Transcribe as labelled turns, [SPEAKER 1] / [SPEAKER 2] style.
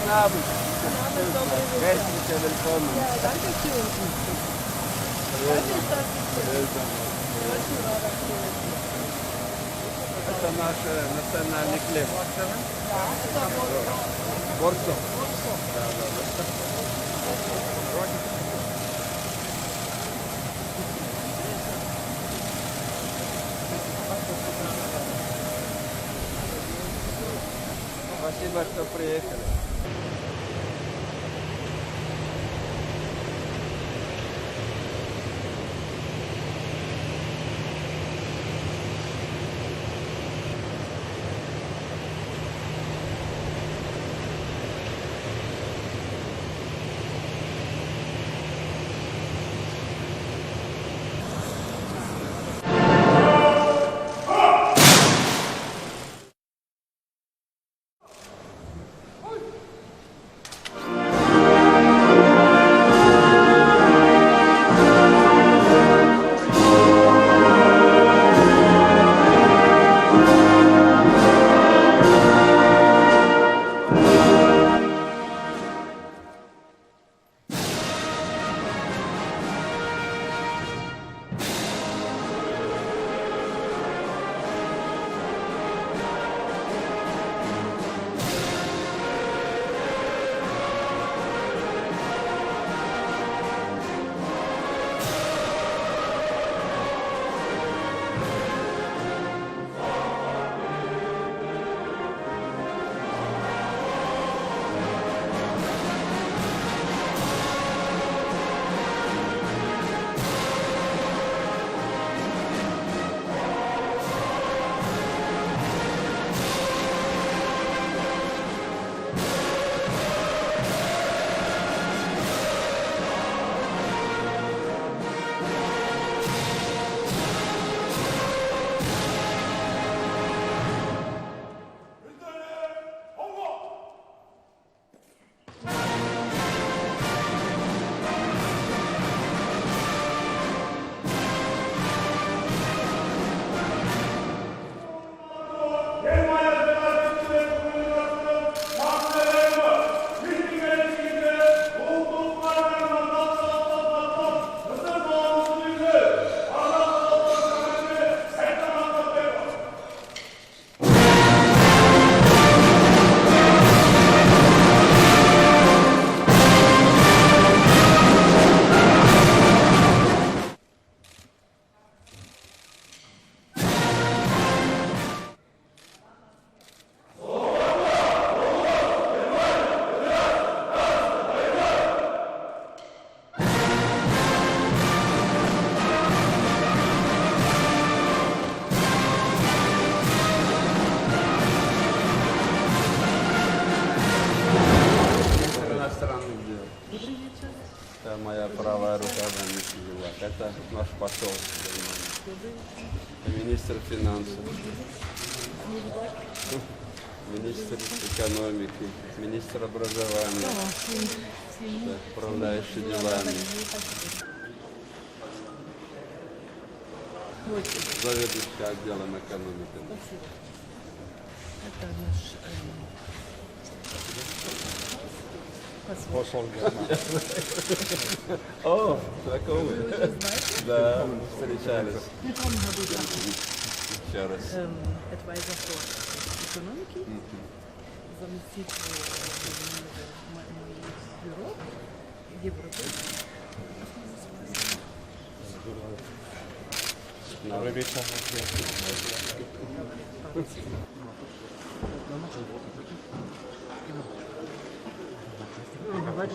[SPEAKER 1] Abend.
[SPEAKER 2] Abend, добрий вечір.
[SPEAKER 1] Herzlich willkommen.
[SPEAKER 2] Ja, danke schön. Danke, dass Sie Очень рада, что вы здесь.
[SPEAKER 1] Это наш национальный хлеб.
[SPEAKER 2] Да, это Борсо.
[SPEAKER 1] Борсо.
[SPEAKER 2] Борсо.
[SPEAKER 1] Спасибо, что приехали. Это моя правая рука, это наш посол. Министр финансов, министр экономики, министр образования, управляющий делами, заведующий отделом экономики.
[SPEAKER 2] Это наш посол.
[SPEAKER 1] О, знакомый. Да, встречались.
[SPEAKER 2] В каком году да?
[SPEAKER 1] Еще раз.
[SPEAKER 2] Advisor по экономике, заместитель бюро Европы.
[SPEAKER 1] Добрый вечер.
[SPEAKER 2] Давайте,